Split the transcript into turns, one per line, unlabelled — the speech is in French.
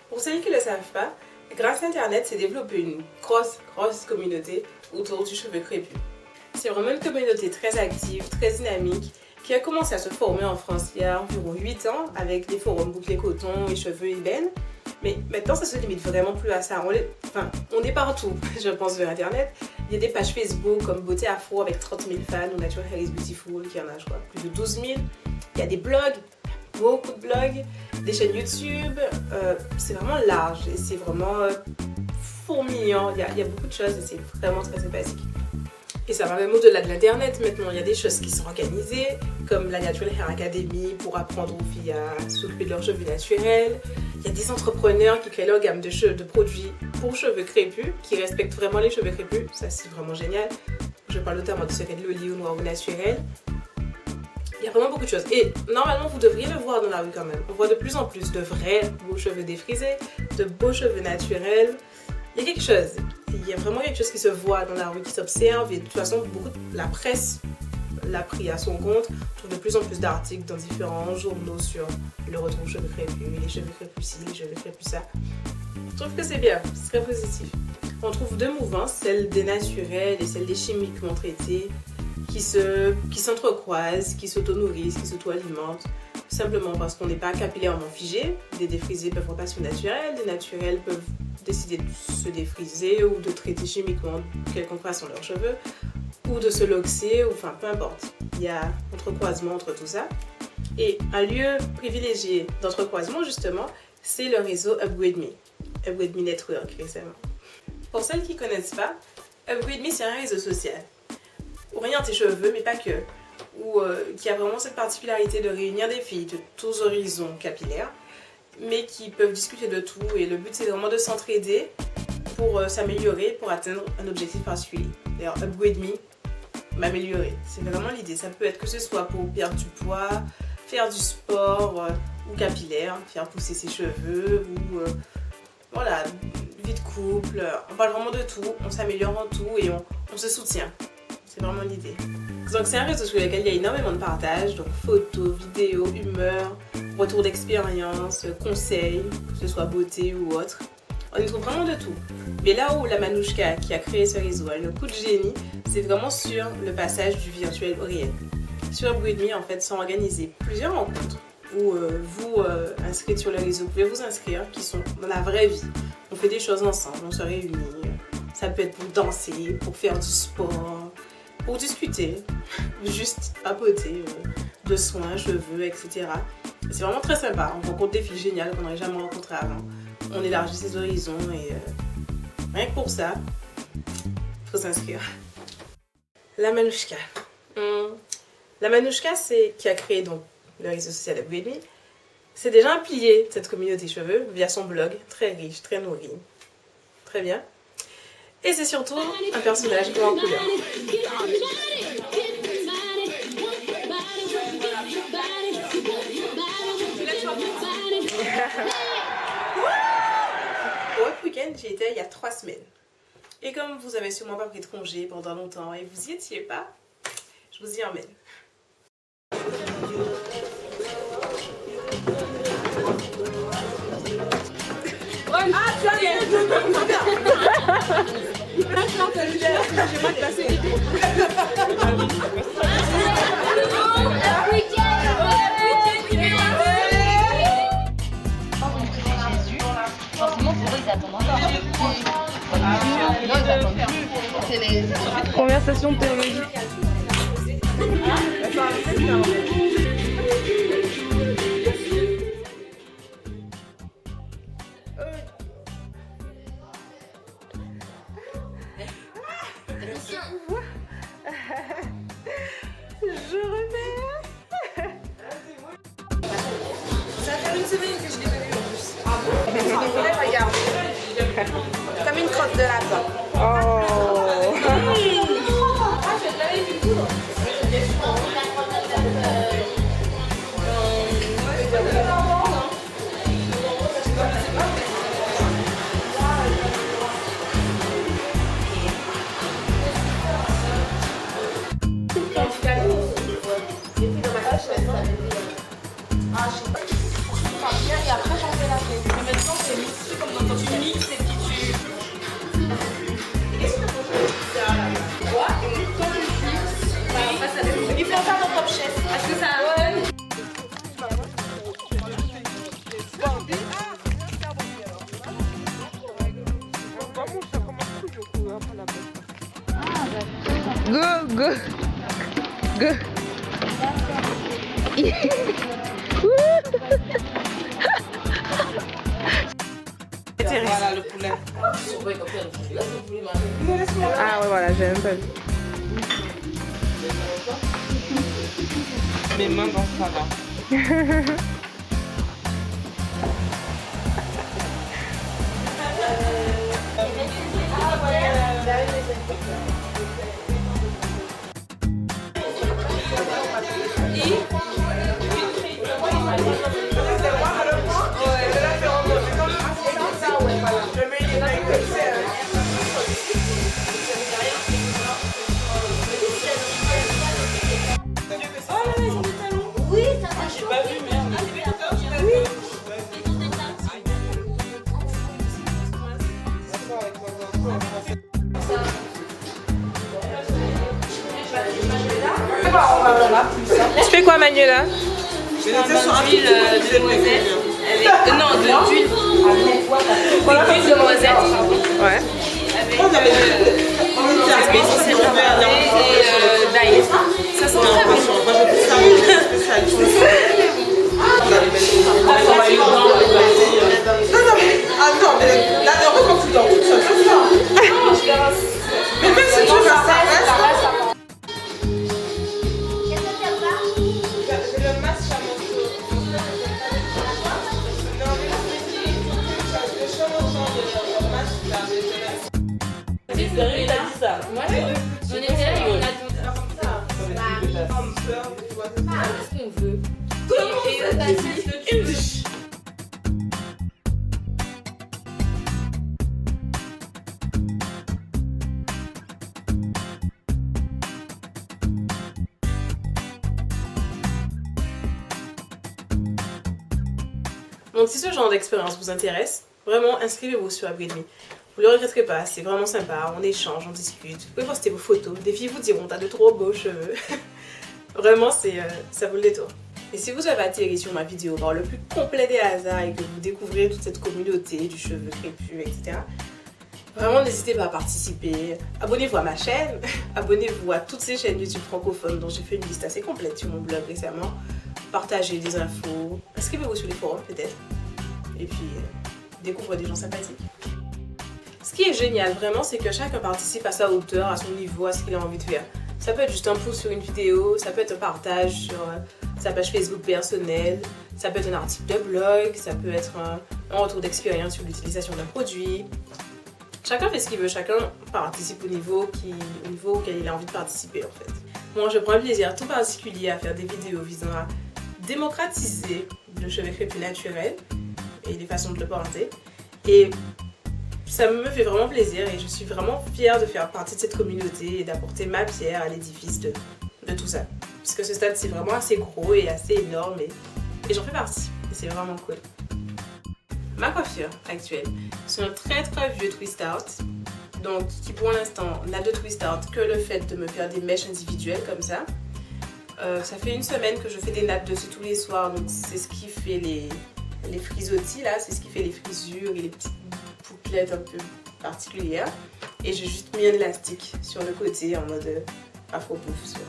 Pour celles qui ne le savent pas, grâce à Internet s'est développée une grosse communauté autour du cheveu crépus. C'est vraiment une communauté très active, très dynamique, qui a commencé à se former en France il y a environ 8 ans avec des forums bouclés coton et cheveux ébène. Mais maintenant, ça se limite vraiment plus à ça. On est partout, je pense, sur Internet. Il y a des pages Facebook comme Beauté Afro avec 30 000 fans ou Natural Hair is Beautiful qui en a, je crois, plus de 12 000. Il y a des blogs, beaucoup de blogs, des chaînes YouTube. C'est vraiment large et c'est vraiment fourmillant. Il y a beaucoup de choses et c'est vraiment très sympathique. Et ça va même au-delà de l'internet maintenant, il y a des choses qui sont organisées, comme la Natural Hair Academy pour apprendre aux filles à s'occuper de leurs cheveux naturels. Il y a des entrepreneurs qui créent leur gamme de produits pour cheveux crépus, qui respectent vraiment les cheveux crépus, ça c'est vraiment génial. Je parle notamment de Secret de Loli ou Noir ou Naturel. Il y a vraiment beaucoup de choses. Et normalement, vous devriez le voir dans la rue quand même. On voit de plus en plus de vrais beaux cheveux défrisés, de beaux cheveux naturels. Il y a quelque chose. Il y a vraiment quelque chose qui se voit dans la rue, qui s'observe. Et de toute façon, la presse l'a pris à son compte. On trouve de plus en plus d'articles dans différents journaux sur le retour aux cheveux crépus, les cheveux crépus ci, les cheveux crépus ça. Je trouve que c'est bien, c'est très positif. On trouve deux mouvances, celle des naturels et celle des chimiquement traités, qui s'entrecroisent, qui s'auto-nourrissent, qui s'auto-alimentent, simplement parce qu'on n'est pas capillairement figé. Des défrisés peuvent repasser au naturel, des naturels peuvent décider de se défriser ou de traiter chimiquement de quelconque façon leurs cheveux, ou de se loxer, ou enfin peu importe. Il y a entrecroisement entre tout ça. Et un lieu privilégié d'entrecroisement justement, c'est le réseau Upgrade Me. Upgrade Me Network récemment. Pour celles qui ne connaissent pas, Upgrade Me c'est un réseau social. Orienté cheveux, mais pas que. Qui a vraiment cette particularité de réunir des filles de tous horizons capillaires, mais qui peuvent discuter de tout. Et le but c'est vraiment de s'entraider pour s'améliorer, pour atteindre un objectif particulier. D'ailleurs, Upgrade Me, m'améliorer. C'est vraiment l'idée. Ça peut être que ce soit pour perdre du poids, faire du sport ou capillaire, faire pousser ses cheveux ou voilà, vie de couple. On parle vraiment de tout, on s'améliore en tout et on se soutient. C'est vraiment l'idée. Donc c'est un réseau sur lequel il y a énormément de partage, donc photos, vidéos, humeur, retour d'expérience, conseils, que ce soit beauté ou autre. On y trouve vraiment de tout. Mais là où la Manouchka qui a créé ce réseau a le coup de génie, c'est vraiment sur le passage du virtuel au réel. Sur Upgrade Me, en fait, sont organisées plusieurs rencontres où vous inscrites sur le réseau, vous pouvez vous inscrire, qui sont dans la vraie vie. On fait des choses ensemble, on se réunit. Ça peut être pour danser, pour faire du sport, pour discuter, juste papoter de soins, cheveux, etc. C'est vraiment très sympa. On rencontre des filles géniales qu'on n'aurait jamais rencontrées avant. On élargit ses horizons et rien que pour ça, il faut s'inscrire. La Manouchka. La Manouchka, qui a créé donc le réseau social Upgrade Me, c'est déjà un pilier de cette communauté cheveux via son blog, très riche, très nourri. Très bien. Et c'est surtout un personnage haut en couleur. Au week-end, j'y étais il y a 3 semaines. Et comme vous avez sûrement pas pris de congé pendant longtemps et vous y étiez pas, je vous y emmène.
Ah, tu as bien. J'ai mal placé.
Forcément, pour eux, ils attendent encore. Non, ils attendent plus. C'est les
Conversation théologique.
Je remets. Ça fait une semaine que je l'ai pas vu en plus. Ah bon? Regarde. Comme une crotte de lapin.
Oh.
Et après, j'en fais la fête. Mais maintenant, c'est
Go. Go.
Voilà le poulet.
Ah ouais, voilà, j'ai même pas vu.
Mes mains dans ça va. Tu fais quoi Manuela?
D'huile de noisette. Non, d'huile de noisette.
Ouais.
Avec essentiel d'amande et d'ail. Ça c'est très bon.
Attends, mais là, heureusement que tu dors toute seule, c'est ça. Mais même si tu veux faire ça, reste.
On était là et on a tout ce qu'on veut.
Donc si ce genre d'expérience vous intéresse, vraiment inscrivez-vous sur Upgrade Me. Vous ne le regretterez pas, c'est vraiment sympa, on échange, on discute. Vous pouvez poster vos photos, des filles vous diront t'as de trop beaux cheveux. Vraiment, ça vaut le détour. Et si vous avez atterri sur ma vidéo par le plus complet des hasards et que vous découvrez toute cette communauté du cheveu crépus, etc. Vraiment, n'hésitez pas à participer. Abonnez-vous à ma chaîne, abonnez-vous à toutes ces chaînes YouTube francophones dont j'ai fait une liste assez complète sur mon blog récemment. Partagez des infos, inscrivez-vous sur les forums peut-être. Et puis, découvrez des gens sympathiques. Ce qui est génial vraiment, c'est que chacun participe à sa hauteur, à son niveau, à ce qu'il a envie de faire. Ça peut être juste un pouce sur une vidéo, ça peut être un partage sur sa page Facebook personnelle, ça peut être un article de blog, ça peut être un retour d'expérience sur l'utilisation d'un produit. Chacun fait ce qu'il veut, chacun participe au niveau auquel il a envie de participer en fait. Moi je prends un plaisir tout particulier à faire des vidéos visant à démocratiser le cheveu crépus naturel et les façons de le porter. Et ça me fait vraiment plaisir et je suis vraiment fière de faire partie de cette communauté et d'apporter ma pierre à l'édifice de tout ça. Puisque ce stade c'est vraiment assez gros et assez énorme et j'en fais partie et c'est vraiment cool. Ma coiffure actuelle, c'est un très vieux twist out, donc qui pour l'instant n'a de twist out que le fait de me faire des mèches individuelles comme ça. Ça fait une semaine que je fais des nattes dessus tous les soirs, donc c'est ce qui fait les frisottis là, c'est ce qui fait les frisures et les petites bouclettes un peu particulières. Et j'ai juste mis un élastique sur le côté en mode afro-pouf sur.